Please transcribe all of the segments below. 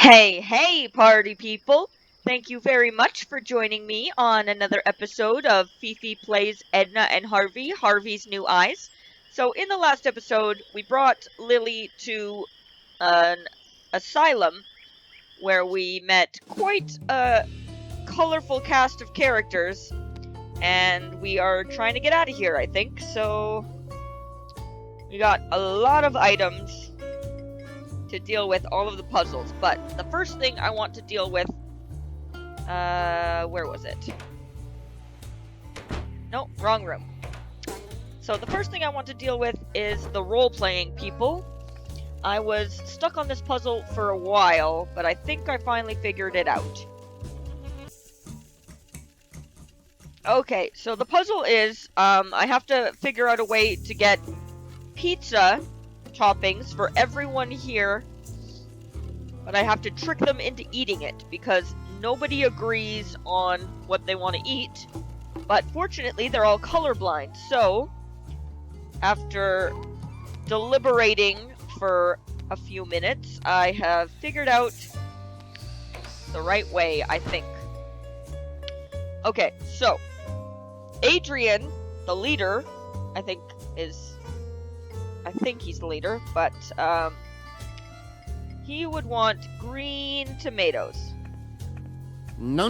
Hey, party people! Thank you very much for joining me on another episode of Fifi Plays Edna and Harvey, Harvey's New Eyes. So, in the last episode, we brought Lily to an asylum where we met quite a colorful cast of characters, and we are trying to get out of here, I think. So, we got a lot of items to deal with all of the puzzles, but the first thing I want to deal with, where was it? No, wrong room. So the first thing I want to deal with is the role-playing people. I was stuck on this puzzle for a while, but I think I finally figured it out. Okay, so the puzzle is, I have to figure out a way to get pizza toppings for everyone here, but I have to trick them into eating it because nobody agrees on what they want to eat. But fortunately, they're all colorblind. So, after deliberating for a few minutes, I have figured out the right way, I think. Okay, so Adrian, the leader, I think he's the leader, but he would want green tomatoes. No.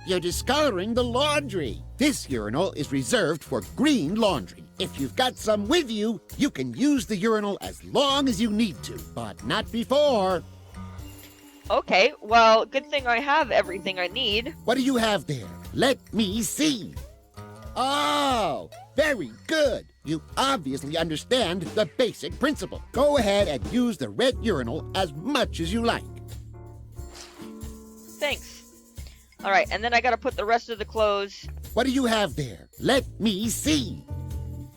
You're discoloring the laundry. This urinal is reserved for green laundry. If you've got some with you, you can use the urinal as long as you need to, but not before. Okay, well, good thing I have everything I need. What do you have there? Let me see. Oh, very good. You obviously understand the basic principle. Go ahead and use the red urinal as much as you like. Thanks. Alright, and then I gotta put the rest of the clothes. What do you have there? Let me see.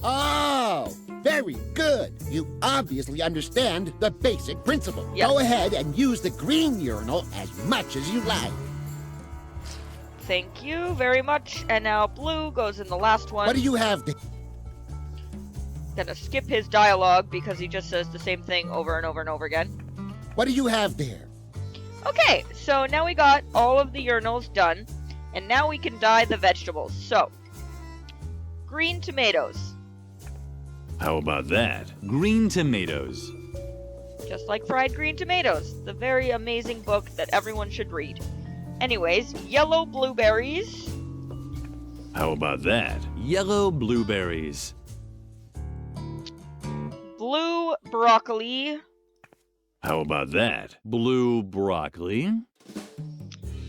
Oh, very good. You obviously understand the basic principle. Yes. Go ahead and use the green urinal as much as you like. Thank you very much. And now blue goes in the last one. What do you have there? Gonna skip his dialogue because he just says the same thing over and over and over again. What do you have there? Okay, so now we got all of the urinals done, and now we can dye the vegetables. So, green tomatoes, How about that? Green tomatoes. just like fried green tomatoes, the very amazing book that everyone should read. Anyways, yellow blueberries, How about that? Yellow blueberries. blue broccoli, How about that? Blue broccoli.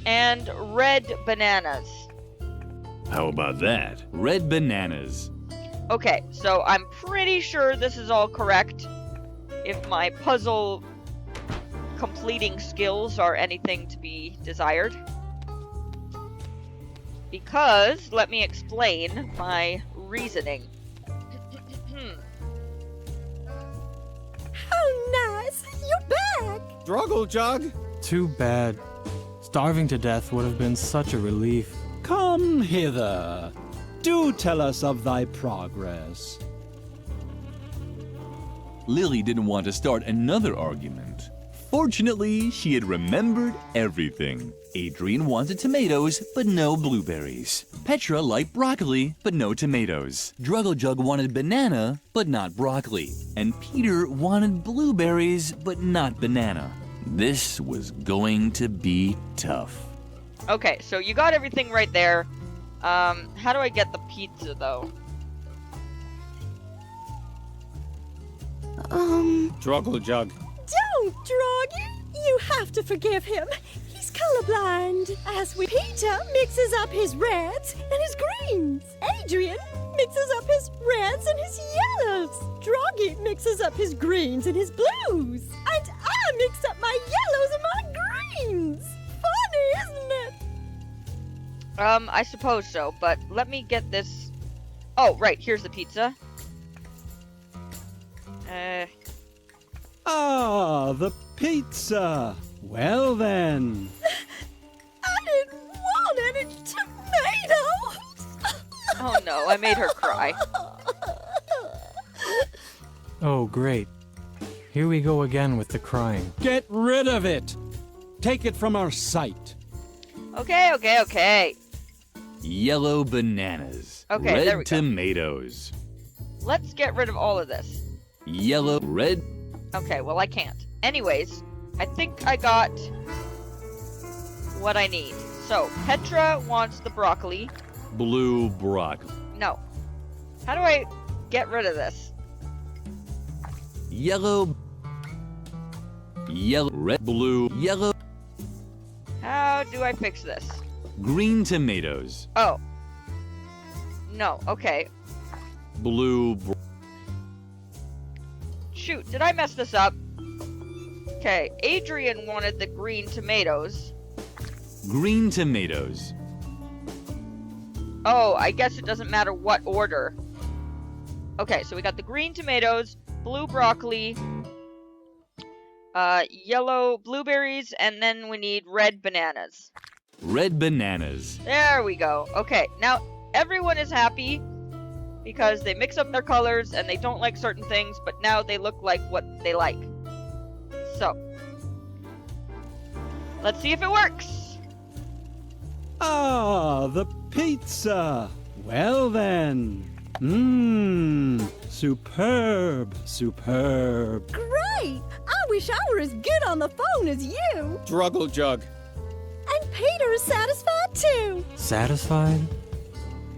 and red bananas. How about that? Red bananas. Okay, so I'm pretty sure this is all correct. If my puzzle completing skills are anything to be desired. Because, let me explain my reasoning. Oh, nice! You're back! Druggle Jug, Too bad. Starving to death would have been such a relief. come hither. Do tell us of thy progress. Lily didn't want to start another argument. Fortunately, she had remembered everything. Adrian wanted tomatoes, but no blueberries. Petra liked broccoli, but no tomatoes. Druggle Jug wanted banana, but not broccoli. And Peter wanted blueberries, but not banana. This was going to be tough. Okay, so you got everything right there. How do I get the pizza, though? Druggle Jug, Don't, Droggy! You have to forgive him. He's colorblind. As Peter mixes up his reds and his greens. Adrian mixes up his reds and his yellows. Droggy mixes up his greens and his blues. And I mix up my yellows and my greens. Funny, isn't it? I suppose so, but let me get this... Oh, right, here's the pizza. Ah, the pizza. Well then. I didn't want any tomatoes. Oh no, I made her cry. Oh, great. Here we go again with the crying. Get rid of it. Take it from our sight. Okay. Yellow bananas. Okay, red there we go. tomatoes. Let's get rid of all of this. Yellow, red. Okay, well, I can't. Anyways, I think I got what I need. So, Petra wants the broccoli. Blue broccoli. No. How do I get rid of this? Yellow, red, blue, yellow, How do I fix this? green tomatoes. Oh. No, okay. Blue, Shoot, did I mess this up? Okay, Adrian wanted the green tomatoes. green tomatoes. Oh, I guess it doesn't matter what order. Okay, so we got the green tomatoes, blue broccoli, yellow blueberries, and then we need red bananas. Red bananas. There we go. Okay, now everyone is happy because they mix up their colors and they don't like certain things, but now they look like what they like. So, let's see if it works. Ah, the pizza. Well then. Superb. Great! I wish I were as good on the phone as you. Druggle jug. And Peter is satisfied too. Satisfied?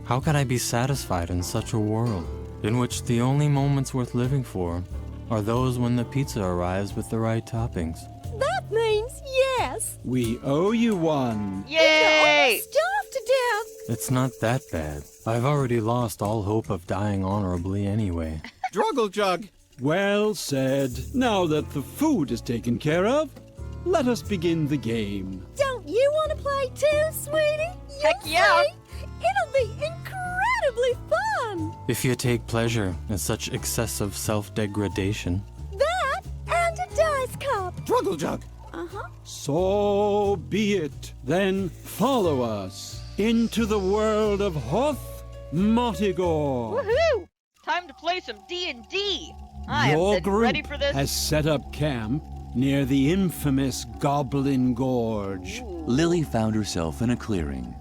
How can I be satisfied in such a world, in which the only moments worth living for are those when the pizza arrives with the right toppings? That means yes. We owe you one. Yay! Starved to death. It's not that bad. I've already lost all hope of dying honorably anyway. Druggle jug. Well said. Now that the food is taken care of, let us begin the game. Don't you want to play too, sweetie? Heck yeah. See? It'll be incredibly fun. If you take pleasure in such excessive self-degradation. That and a dice cup. Druggle jug. Uh-huh. So be it. Then follow us into the world of Hoth Motigor. Woohoo! Time to play some D&D. I am Your sitting group ready for this. has set up camp near the infamous Goblin Gorge. Lily found herself in a clearing.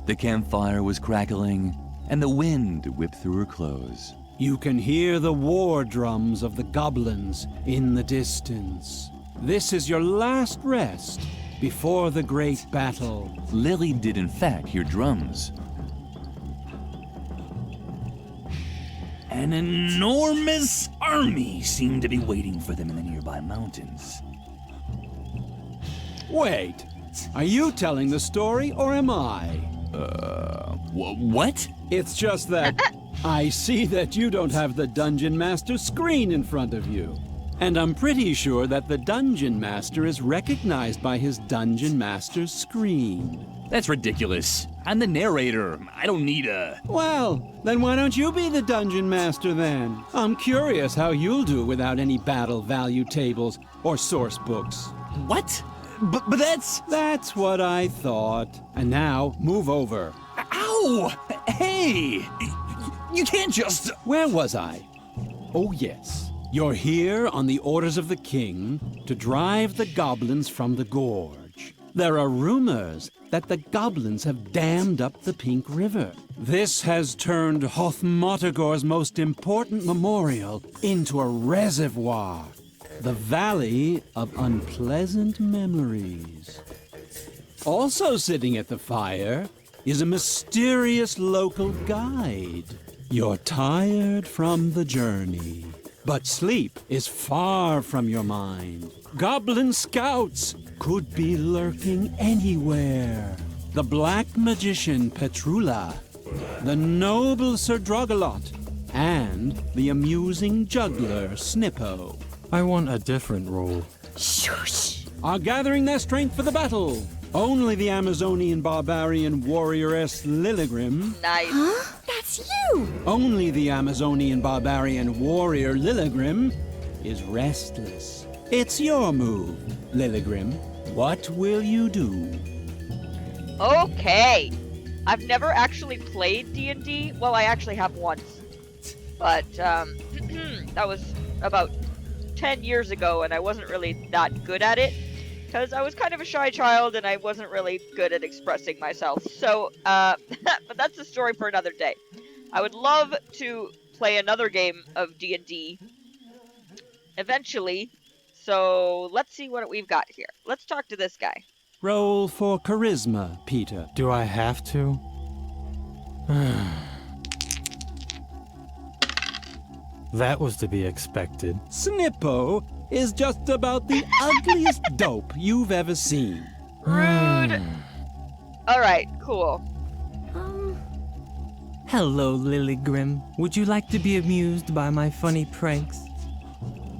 The campfire was crackling, and the wind whipped through her clothes. You can hear the war drums of the goblins in the distance. This is your last rest before the great battle. Lily did in fact hear drums. An enormous army seemed to be waiting for them in the nearby mountains. Wait, are you telling the story or am I? What? It's just that I see that you don't have the Dungeon Master screen in front of you. And I'm pretty sure that the Dungeon Master is recognized by his Dungeon Master's screen. That's ridiculous. I'm the narrator. I don't need a... Well, then why don't you be the Dungeon Master then? I'm curious how you'll do without any battle value tables or source books. What? But that's... That's what I thought. And now, move over. Ow! Hey! You can't just... Where was I? Oh, yes. You're here on the orders of the king to drive the goblins from the gorge. There are rumors that the goblins have dammed up the Pink River. This has turned Hothmotagor's most important memorial into a reservoir, the Valley of Unpleasant Memories. Also sitting at the fire is a mysterious local guide. You're tired from the journey, but sleep is far from your mind. Goblin scouts could be lurking anywhere. The black magician Petrula, the noble Sir Drogalot, and the amusing juggler Snippo I want a different role. Shush. are gathering their strength for the battle. Only the Amazonian barbarian warrioress Lilligrim, Nice. Huh? That's you. only the Amazonian barbarian warrior Lilligrim is restless. It's your move, Lilligrim. What will you do? Okay. I've never actually played D&D. Well, I actually have once. But, that was about 10 years ago, and I wasn't really that good at it. because I was kind of a shy child and I wasn't really good at expressing myself. So, but that's a story for another day. I would love to play another game of D&D eventually. So let's see what we've got here. Let's talk to this guy. Roll for charisma, Peter. Do I have to? That was to be expected. Snippo is just about the ugliest dope you've ever seen. Rude. All right, cool. Hello, Lily Grim. Would you like to be amused by my funny pranks?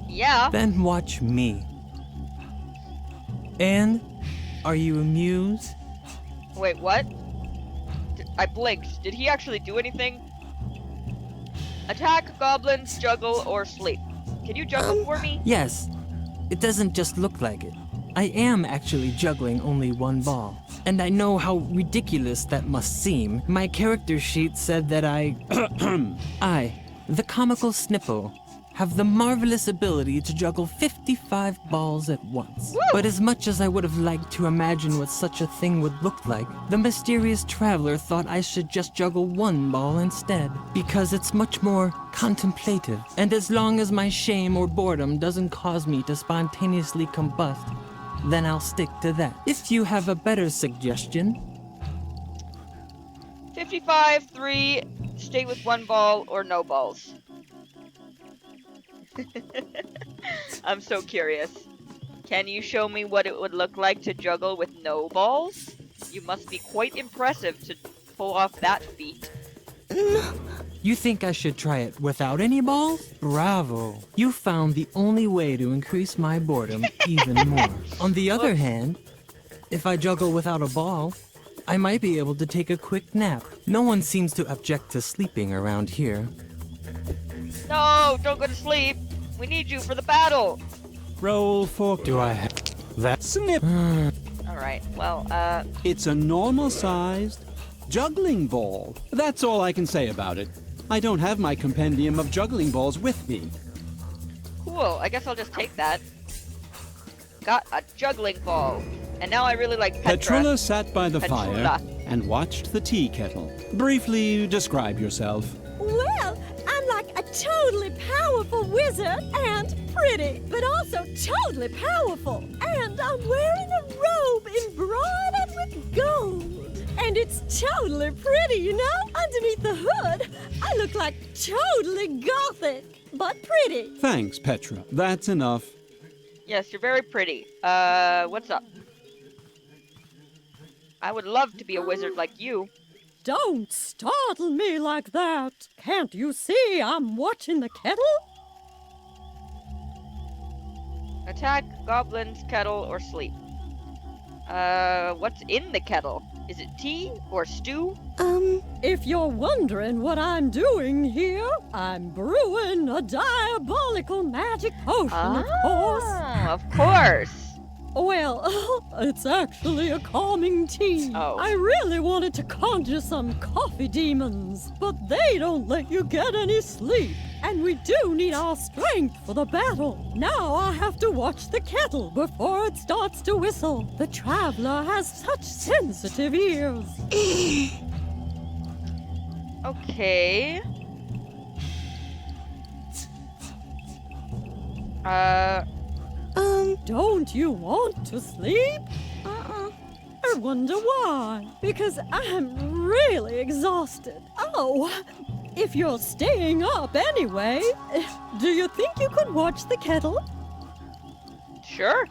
Yeah. Then watch me. And are you amused? Wait, what? I blinked. Did he actually do anything? Attack, goblins, juggle, or sleep. Can you juggle for me? Yes. It doesn't just look like it. I am actually juggling only one ball. And I know how ridiculous that must seem. My character sheet said that I, the comical Snippo, have the marvelous ability to juggle 55 balls at once. Woo! But as much as I would have liked to imagine what such a thing would look like, the mysterious traveler thought I should just juggle one ball instead, because it's much more contemplative, and as long as my shame or boredom doesn't cause me to spontaneously combust, then I'll stick to that. If you have a better suggestion. 55, 3, stay with one ball, or no balls. I'm so curious. Can you show me what it would look like to juggle with no balls? You must be quite impressive to pull off that feat. You think I should try it without any balls? Bravo. You found the only way to increase my boredom even more. On the other hand, if I juggle without a ball, I might be able to take a quick nap. No one seems to object to sleeping around here. No, don't go to sleep. We need you for the battle. Roll for... Do I have that? Snip! Alright, well, It's a normal-sized juggling ball. That's all I can say about it. I don't have my compendium of juggling balls with me. cool. I guess I'll just take that. Got a juggling ball. And now I really like Petra. Petrula sat by the fire Petrula. and watched the tea kettle. Briefly describe yourself. Well, I'm like a totally powerful wizard and pretty, but also totally powerful. And I'm wearing a robe embroidered with gold. And it's totally pretty, you know? Underneath the hood, I look like totally gothic, but pretty. Thanks, Petra. That's enough. Yes, you're very pretty. What's up? I would love to be a wizard like you. Don't startle me like that. Can't you see I'm watching the kettle? Attack, goblins, kettle, or sleep. What's in the kettle? Is it tea or stew? If you're wondering what I'm doing here, I'm brewing a diabolical magic potion, of course. Of course. Well, it's actually a calming tea. Oh. I really wanted to conjure some coffee demons, but they don't let you get any sleep. And we do need our strength for the battle. Now I have to watch the kettle before it starts to whistle. The traveler has such sensitive ears. Okay. Don't you want to sleep? I wonder why. Because I'm really exhausted. Oh, if you're staying up anyway, do you think you could watch the kettle? Sure.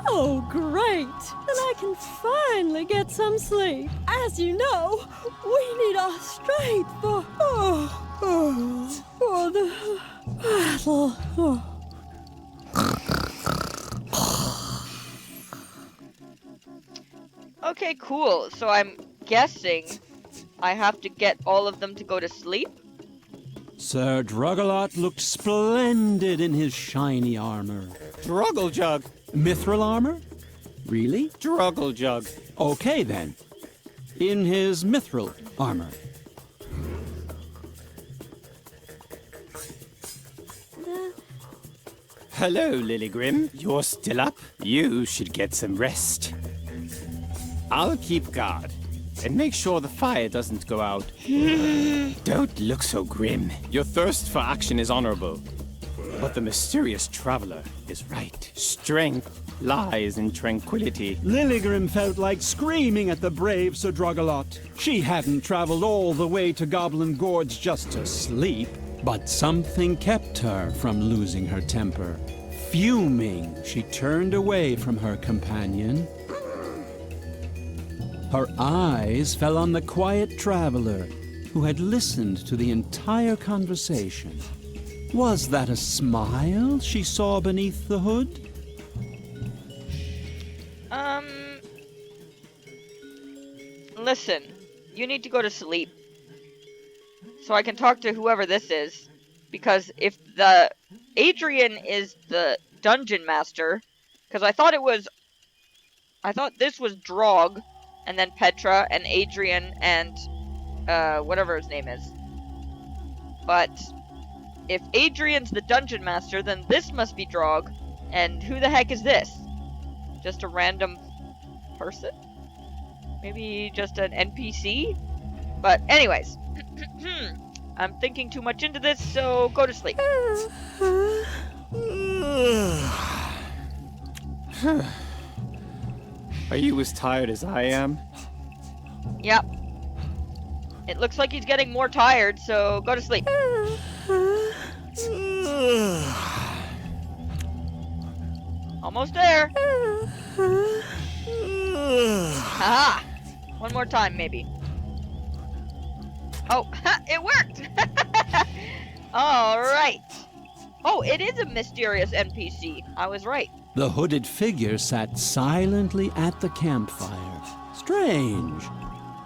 Oh, great. Then I can finally get some sleep. As you know, we need our strength for the battle. Okay, cool. So I'm guessing I have to get all of them to go to sleep? Sir Druggelot looked splendid in his shiny armor. Druggle-jug. Mithril armor? Really? Druggle-jug. Okay, then. In his mithril armor. Hello, Lilygrim. You're still up? You should get some rest. I'll keep guard and make sure the fire doesn't go out. Don't look so grim. Your thirst for action is honorable. But the mysterious traveler is right. Strength lies in tranquility. Lilygrim felt like screaming at the brave Sir Drogalot. She hadn't traveled all the way to Goblin Gorge just to sleep, but something kept her from losing her temper. Fuming, she turned away from her companion. Her eyes fell on the quiet traveler who had listened to the entire conversation. Was that a smile she saw beneath the hood? Listen, you need to go to sleep. So I can talk to whoever this is. Because if Adrian is the dungeon master, because I thought this was Drog, and then Petra, and Adrian, and, whatever his name is. But if Adrian's the dungeon master, then this must be Drog, and who the heck is this? Just a random person? Maybe just an NPC? But anyways, I'm thinking too much into this, so go to sleep. Are you as tired as I am? Yep. It looks like he's getting more tired, so go to sleep. Almost there. Haha. One more time, maybe. Oh, it worked! Alright. Oh, it is a mysterious NPC. I was right. The hooded figure sat silently at the campfire. Strange.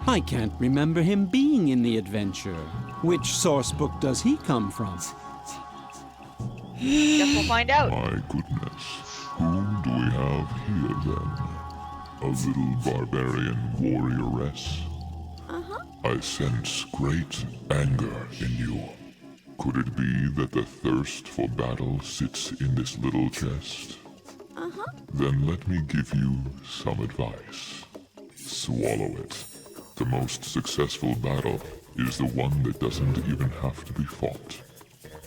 I can't remember him being in the adventure. Which source book does he come from? Guess we'll find out. My goodness. Whom do we have here then? A little barbarian warrioress? I sense great anger in you. Could it be that the thirst for battle sits in this little chest? Then let me give you some advice. Swallow it. The most successful battle is the one that doesn't even have to be fought.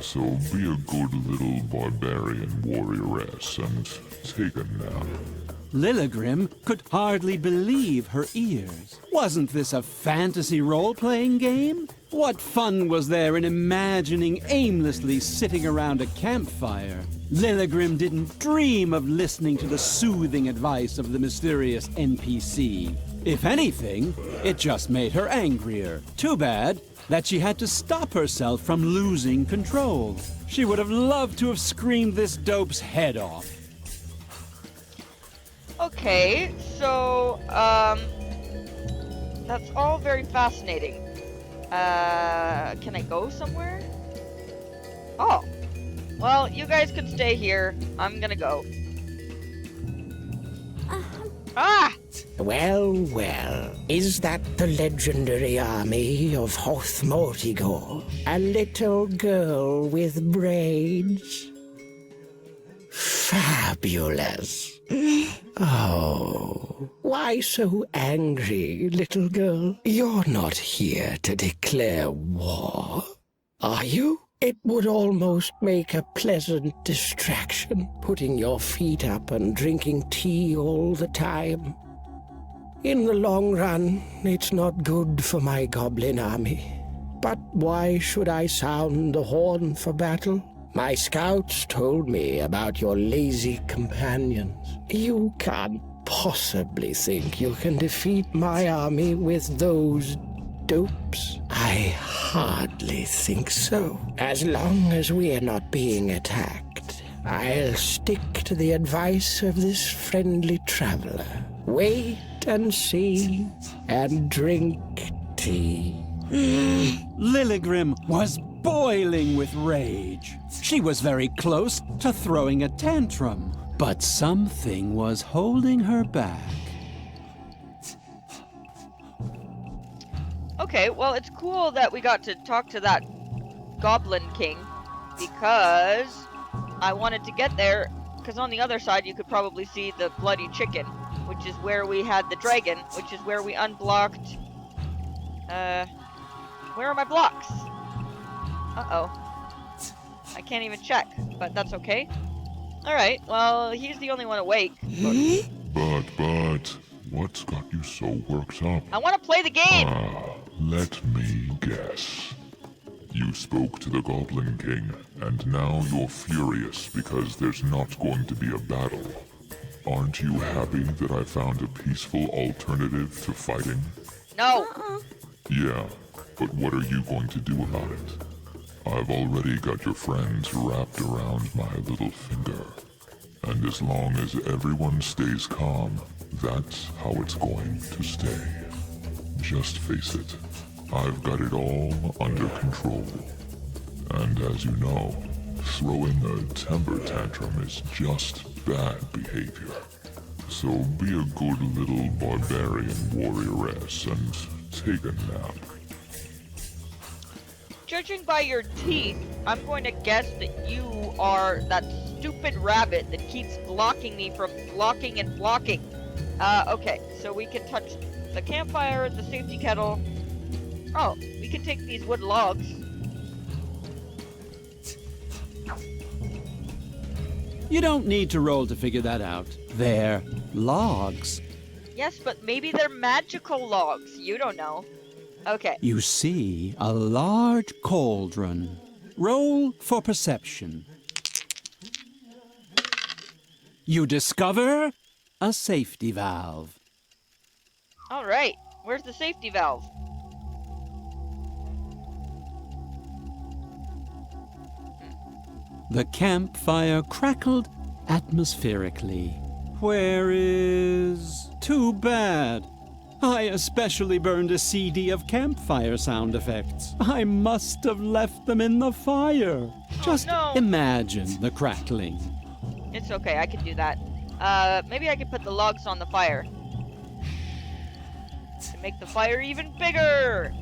So be a good little barbarian warrioress and take a nap. Lilygrim could hardly believe her ears. Wasn't this a fantasy role-playing game? What fun was there in imagining aimlessly sitting around a campfire? Lilygrim didn't dream of listening to the soothing advice of the mysterious NPC. If anything, it just made her angrier. Too bad that she had to stop herself from losing control. She would have loved to have screamed this dope's head off. Okay, so, that's all very fascinating. Can I go somewhere? Oh. Well, you guys can stay here. I'm gonna go. Ah! Well, well, is that the legendary army of Hoth Mortigor? A little girl with braids? Fabulous. Oh, why so angry, little girl? You're not here to declare war, are you? It would almost make a pleasant distraction, putting your feet up and drinking tea all the time. In the long run, it's not good for my goblin army. But why should I sound the horn for battle? My scouts told me about your lazy companions. You can't possibly think you can defeat my army with those dopes? I hardly think so. As long as we are not being attacked, I'll stick to the advice of this friendly traveler. Wait and see, and drink tea. Lilygrim was boiling with rage. She was very close to throwing a tantrum, but something was holding her back. Okay, well, it's cool that we got to talk to that Goblin King, because I wanted to get there because on the other side you could probably see the bloody chicken, which is where we had the dragon, which is where we unblocked. Where are my blocks? Uh-oh. I can't even check, but that's okay. Alright, well, he's the only one awake. But, what's got you so worked up? I want to play the game! Let me guess. You spoke to the Goblin King, and now you're furious because there's not going to be a battle. Aren't you happy that I found a peaceful alternative to fighting? No. Yeah, but what are you going to do about it? I've already got your friends wrapped around my little finger. And as long as everyone stays calm, that's how it's going to stay. Just face it, I've got it all under control. And as you know, throwing a temper tantrum is just bad behavior. So be a good little barbarian warrioress and take a nap. Judging by your teeth, I'm going to guess that you are that stupid rabbit that keeps blocking me from blocking and blocking. Okay, so we can touch the campfire, the safety kettle. Oh, we can take these wood logs. You don't need to roll to figure that out. They're logs. Yes, but maybe they're magical logs. You don't know. Okay. You see a large cauldron. Roll for perception. You discover a safety valve. All right. Where's the safety valve? The campfire crackled atmospherically. Where is... Too bad. I especially burned a CD of campfire sound effects. I must have left them in the fire. Just no. imagine the crackling. It's okay, I can do that. Maybe I can put the logs on the fire. To make the fire even bigger!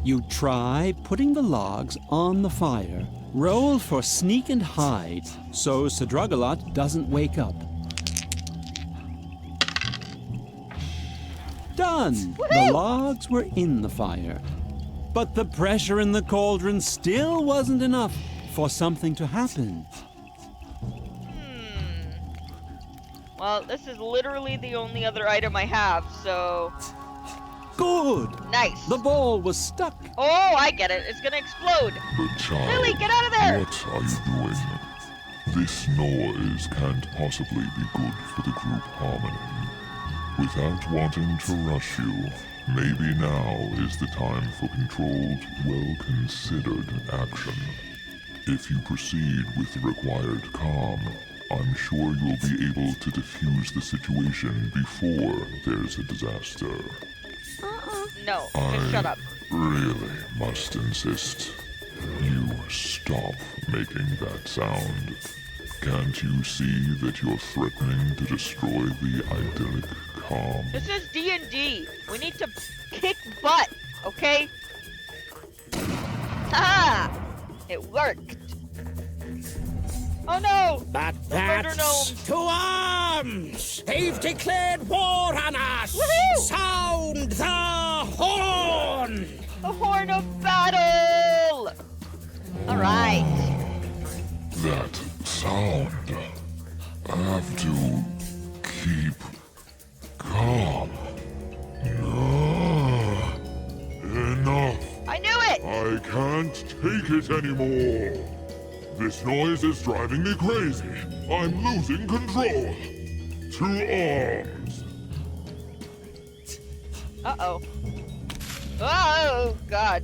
You try putting the logs on the fire. Roll for sneak and hide, so Sadragalot doesn't wake up. Done! Woohoo! The logs were in the fire. But the pressure in the cauldron still wasn't enough for something to happen. Well, this is literally the only other item I have, so... Good! Nice! The ball was stuck. Oh, I get it. It's gonna explode! But child, Lily, get out of there! what are you doing? This noise can't possibly be good for the group harmony. Without wanting to rush you, maybe now is the time for controlled, well-considered action. If you proceed with the required calm, I'm sure you'll be able to defuse the situation before there's a disaster. No, just shut up. Really must insist. You stop making that sound. Can't you see that you're threatening to destroy the idyllic calm? This is D&D. We need to kick butt, okay? Ah! It worked. Oh no! Murder gnomes. To arms! They've declared war on us! Woohoo! Sound the horn! The horn of battle! Alright. That sound. I have to keep calm. Enough. I knew it! I can't take it anymore. This noise is driving me crazy. I'm losing control. To arms. Uh-oh. Oh, God.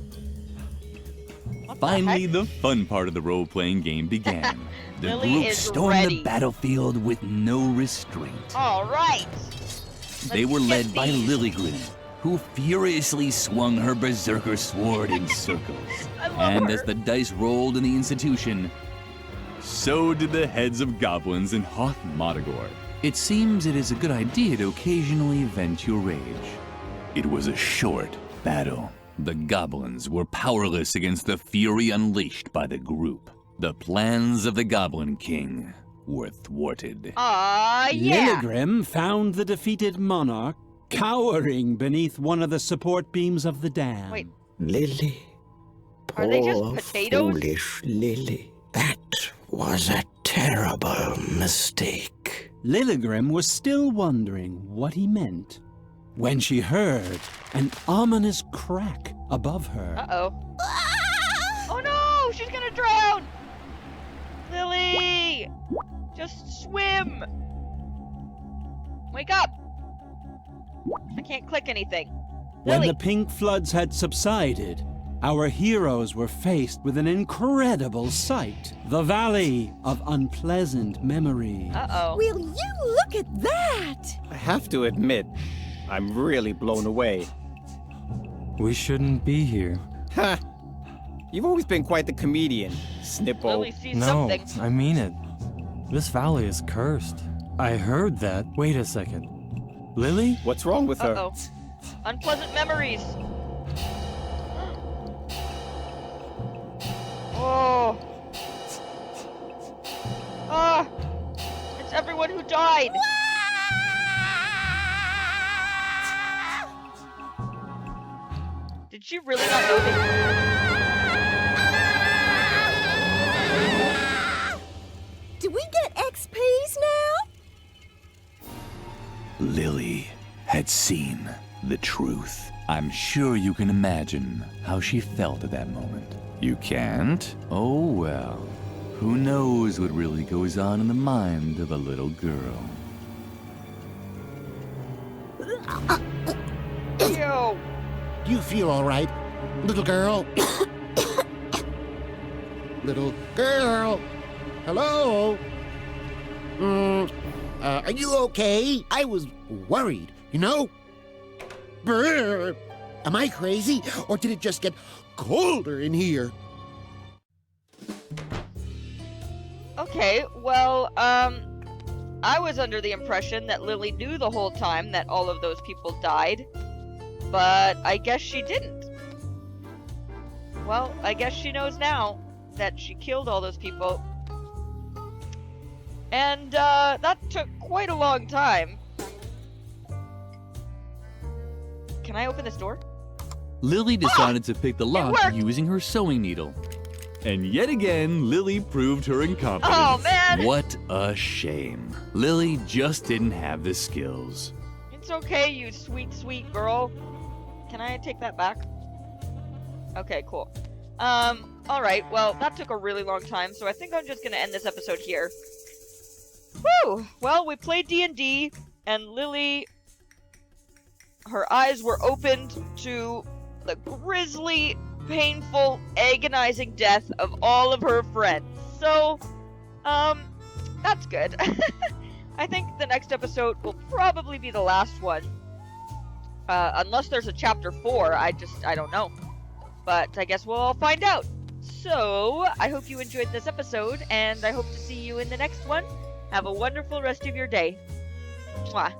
What Finally, the the fun part of the role-playing game began. The Lily group is stormed ready. the battlefield with no restraint. All right. They were Let's led get by these. Lilligren, who furiously swung her berserker sword in circles. I love And her. as the dice rolled in the institution, so did the heads of goblins in Hoth Modagor. It seems it is a good idea to occasionally vent your rage. It was a short battle. The goblins were powerless against the fury unleashed by the group. The plans of the Goblin King were thwarted. Ah, yeah. Lilligrim found the defeated monarch cowering beneath one of the support beams of the dam. Wait. Lily. Are they just Poor potatoes? foolish Lily. That was a terrible mistake. Lilligrim was still wondering what he meant when she heard an ominous crack above her. Uh-oh. Oh no! She's gonna drown! Lily! Just swim! Wake up! I can't click anything. When Lily! the pink floods had subsided, our heroes were faced with an incredible sight. The Valley of Unpleasant Memories. Uh-oh. Will you look at that? I have to admit, I'm really blown away. We shouldn't be here. Ha! You've always been quite the comedian, Snippo. Lily sees No, something. I mean it. This valley is cursed. I heard that. Wait a second. Lily? What's wrong with her? Uh-oh. Unpleasant memories. Oh. Ah. It's everyone who died. Did she really not know that? Do we get XPs now? Lily had seen the truth. I'm sure you can imagine how she felt at that moment. You can't? Oh well. Who knows what really goes on in the mind of a little girl? Ew. Do you feel all right, little girl? Little girl? Hello? Are you okay? I was worried, you know? Brr. Am I crazy, or did it just get colder in here? Okay, well, I was under the impression that Lily knew the whole time that all of those people died, but I guess she didn't. Well, I guess she knows now that she killed all those people. And, that took quite a long time. Can I open this door? Lily decided to pick the lock worked! using her sewing needle. And yet again, Lily proved her incompetence. Oh, man! What a shame. Lily just didn't have the skills. It's okay, you sweet, sweet girl. Can I take that back? Okay, cool. Alright, well, that took a really long time, so I think I'm just gonna end this episode here. Whew! Well, we played D&D, and Lily... her eyes were opened to the grisly, painful, agonizing death of all of her friends. So, that's good. I think the next episode will probably be the last one. Unless there's a chapter 4, I don't know. But I guess we'll all find out. So, I hope you enjoyed this episode, and I hope to see you in the next one. Have a wonderful rest of your day. Mwah.